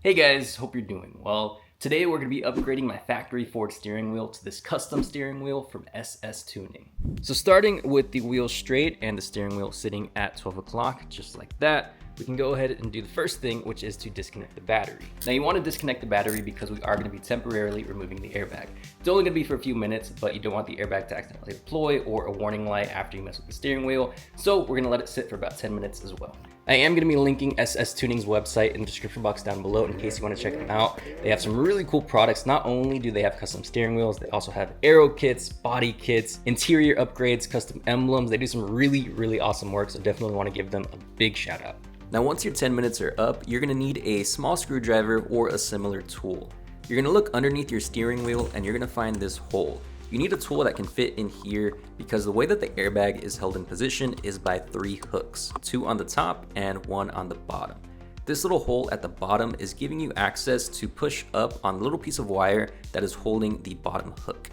Hey guys, hope you're doing well. Today we're going to be upgrading my factory Ford steering wheel to this custom steering wheel from SS Tuning. So starting with the wheel straight and the steering wheel sitting at 12 o'clock, just like that, we can go ahead and do the first thing, which is to disconnect the battery. Now you want to disconnect the battery because we are going to be temporarily removing the airbag. It's only going to be for a few minutes, but you don't want the airbag to accidentally deploy or a warning light after you mess with the steering wheel. So we're going to let it sit for about 10 minutes as well. I am going to be linking SS Tuning's website in the description box down below in case you want to check them out. They have some really cool products. Not only do they have custom steering wheels, they also have aero kits, body kits, interior upgrades, custom emblems. They do some really awesome work, so definitely want to give them a big shout out. Now once your 10 minutes are up, you're going to need a small screwdriver or a similar tool. You're going to look underneath your steering wheel and you're going to find this hole. You need a tool that can fit in here because the way that the airbag is held in position is by 3 hooks, 2 on the top and 1 on the bottom. This little hole at the bottom is giving you access to push up on the little piece of wire that is holding the bottom hook.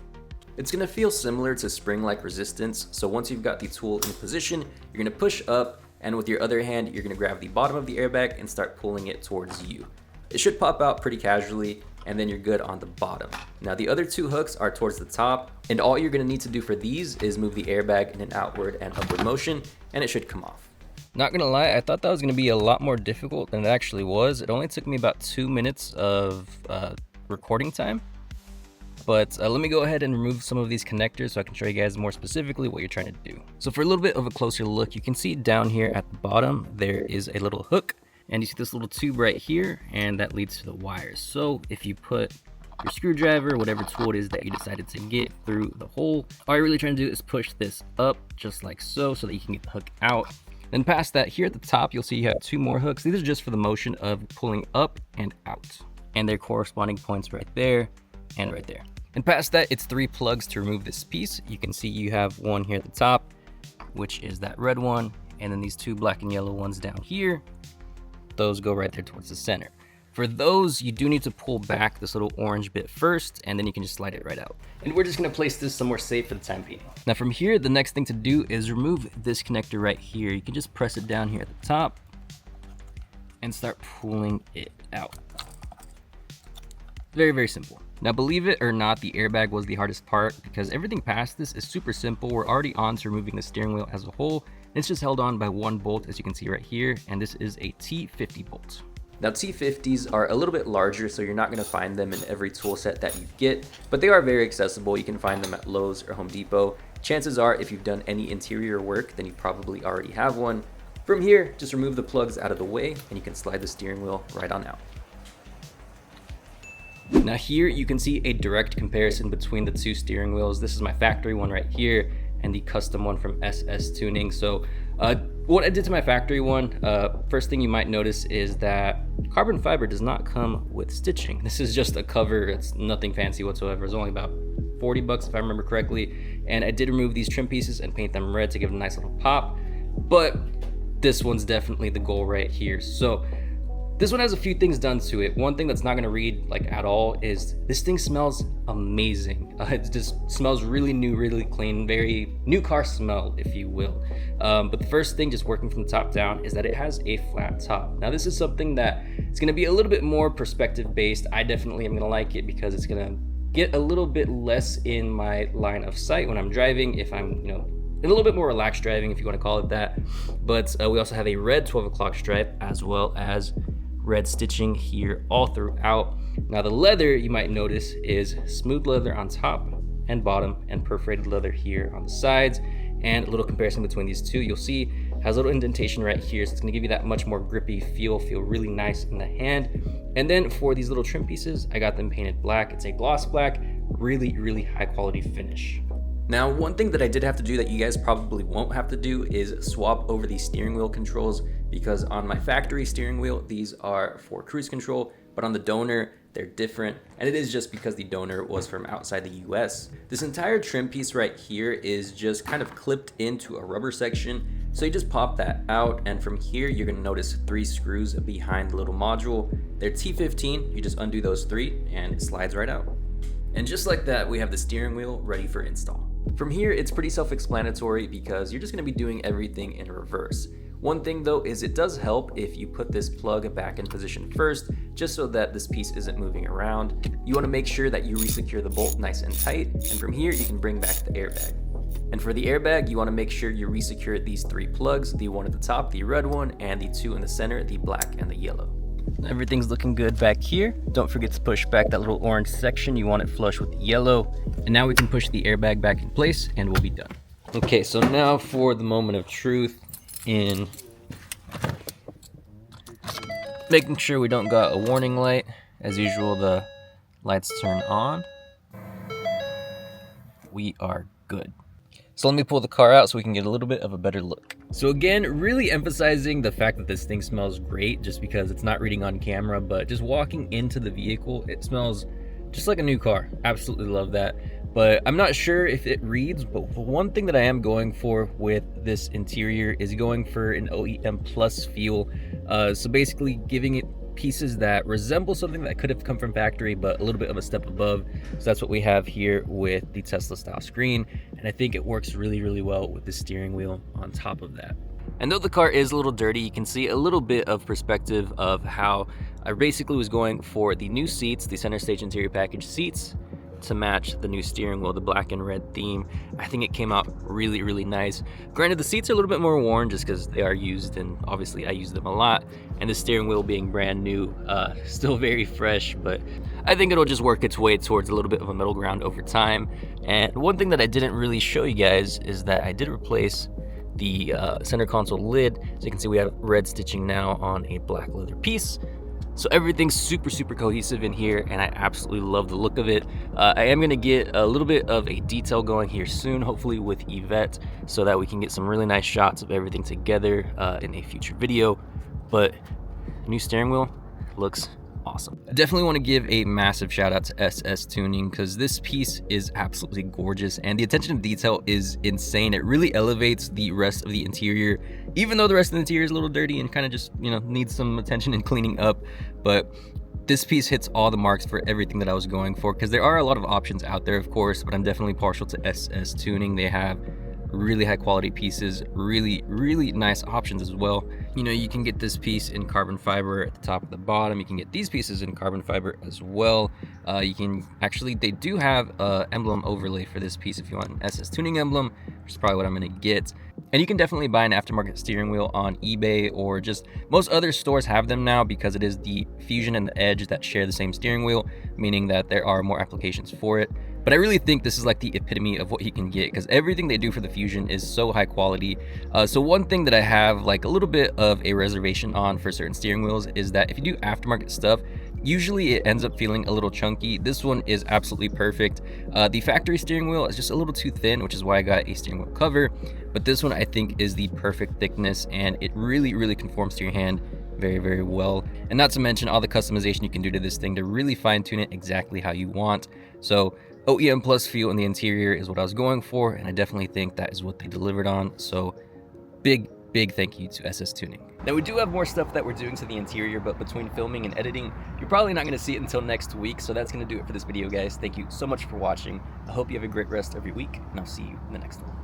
It's going to feel similar to spring-like resistance, so once you've got the tool in position, you're going to push up, and with your other hand, you're going to grab the bottom of the airbag and start pulling it towards you. It should pop out pretty casually, and then you're good on the bottom. Now the other 2 hooks are towards the top, and all you're gonna need to do for these is move the airbag in an outward and upward motion, and it should come off. Not gonna lie, I thought that was gonna be a lot more difficult than it actually was. It only took me about 2 minutes of recording time. But let me go ahead and remove some of these connectors so I can show you guys more specifically what you're trying to do. So for a little bit of a closer look, you can see down here at the bottom, there is a little hook. And you see this little tube right here, and that leads to the wires. So if you put your screwdriver, whatever tool it is that you decided to get through the hole, all you're really trying to do is push this up just like so that you can get the hook out. Then past that, here at the top, you'll see you have 2 more hooks. These are just for the motion of pulling up and out. And their corresponding points right there and right there. And past that, it's 3 plugs to remove this piece. You can see you have one here at the top, which is that red one, and then these 2 black and yellow ones down here. Those go right there towards the center. For those, you do need to pull back this little orange bit first, and then you can just slide it right out. And we're just gonna place this somewhere safe for the time being. Now from here, the next thing to do is remove this connector right here. You can just press it down here at the top and start pulling it out. Very simple. Now believe it or not, the airbag was the hardest part because everything past this is super simple. We're already on to removing the steering wheel as a whole. It's just held on by 1 bolt, as you can see right here, and this is a T50 bolt. Now T50s are a little bit larger, so you're not going to find them in every tool set that you get, but they are very accessible. You can find them at Lowe's or Home Depot. Chances are, if you've done any interior work, then you probably already have one. From here, just remove the plugs out of the way, and you can slide the steering wheel right on out. Now here you can see a direct comparison between the 2 steering wheels. This is my factory one right here, and the custom one from SS Tuning. So what I did to my factory one, first thing you might notice is that carbon fiber does not come with stitching. This is just a cover. It's nothing fancy whatsoever. It's only about 40 bucks if I remember correctly. And I did remove these trim pieces and paint them red to give it a nice little pop. But this one's definitely the goal right here. So this one has a few things done to it. One thing that's not gonna read like at all is this thing smells amazing. It just smells really new, really clean, very new car smell, if you will. But the first thing, just working from the top down, is that it has a flat top. Now this is something that is gonna be a little bit more perspective based. I definitely am gonna like it because it's gonna get a little bit less in my line of sight when I'm driving, if I'm, a little bit more relaxed driving, if you wanna call it that. But we also have a red 12 o'clock stripe as well as red stitching here all throughout. Now the leather, you might notice, is smooth leather on top and bottom and perforated leather here on the sides. And a little comparison between these 2, you'll see has a little indentation right here, so it's gonna give you that much more grippy feel really nice in the hand. And then for these little trim pieces, I got them painted black. It's a gloss black, really high quality finish. Now, one thing that I did have to do that you guys probably won't have to do is swap over the steering wheel controls, because on my factory steering wheel, these are for cruise control, but on the donor, they're different, and it is just because the donor was from outside the US. This entire trim piece right here is just kind of clipped into a rubber section, so you just pop that out, and from here, you're gonna notice 3 screws behind the little module. They're T15, you just undo those 3, and it slides right out. And just like that, we have the steering wheel ready for install. From here, it's pretty self-explanatory because you're just gonna be doing everything in reverse. One thing though is it does help if you put this plug back in position first, just so that this piece isn't moving around. You want to make sure that you resecure the bolt nice and tight, and from here you can bring back the airbag. And for the airbag, you want to make sure you resecure these 3 plugs, the one at the top, the red one, and the 2 in the center, the black and the yellow. Everything's looking good back here. Don't forget to push back that little orange section. You want it flush with the yellow. And now we can push the airbag back in place and we'll be done. Okay, so now for the moment of truth in making sure we don't got a warning light. As usual, the lights turn on. We are good. So let me pull the car out so we can get a little bit of a better look. So again, really emphasizing the fact that this thing smells great just because it's not reading on camera, but just walking into the vehicle, it smells just like a new car. Absolutely love that. But I'm not sure if it reads, but one thing that I am going for with this interior is going for an OEM Plus feel. So basically giving it pieces that resemble something that could have come from factory, but a little bit of a step above. So that's what we have here with the Tesla style screen. And I think it works really, really well with the steering wheel on top of that. And though the car is a little dirty, you can see a little bit of perspective of how I basically was going for the new seats, the center stage interior package seats, to match the new steering wheel, the black and red theme. I think it came out really, really nice. Granted, the seats are a little bit more worn just because they are used, and obviously I use them a lot. And the steering wheel being brand new, still very fresh, but I think it'll just work its way towards a little bit of a middle ground over time. And one thing that I didn't really show you guys is that I did replace the center console lid. So you can see we have red stitching now on a black leather piece. So everything's super, super cohesive in here, and I absolutely love the look of it. I am gonna get a little bit of a detail going here soon, hopefully with Yvette, so that we can get some really nice shots of everything together in a future video. But the new steering wheel looks awesome. I definitely want to give a massive shout out to SS Tuning because this piece is absolutely gorgeous and the attention to detail is insane. It really elevates the rest of the interior, even though the rest of the interior is a little dirty and kind of just, you know, needs some attention and cleaning up. But this piece hits all the marks for everything that I was going for, because there are a lot of options out there, of course, but I'm definitely partial to SS Tuning. They have really high quality pieces, really nice options as well. You know, you can get this piece in carbon fiber at the top and the bottom. You can get these pieces in carbon fiber as well. You can actually, they do have a emblem overlay for this piece if you want an SS Tuning emblem, which is probably what I'm gonna get. And you can definitely buy an aftermarket steering wheel on eBay, or just most other stores have them now because it is the Fusion and the Edge that share the same steering wheel, meaning that there are more applications for it. But I really think this is like the epitome of what you can get, because everything they do for the Fusion is so high quality. So one thing that I have like a little bit of a reservation on for certain steering wheels is that if you do aftermarket stuff, usually it ends up feeling a little chunky. This one is absolutely perfect. The factory steering wheel is just a little too thin, which is why I got a steering wheel cover. But this one I think is the perfect thickness, and it really conforms to your hand very well. And not to mention all the customization you can do to this thing to really fine tune it exactly how you want. So OEM Plus feel in the interior is what I was going for, and I definitely think that is what they delivered on. So big thank you to SS Tuning. Now we do have more stuff that we're doing to the interior, but between filming and editing, you're probably not going to see it until next week. So that's going to do it for this video, guys. Thank you so much for watching. I hope you have a great rest of your week, and I'll see you in the next one.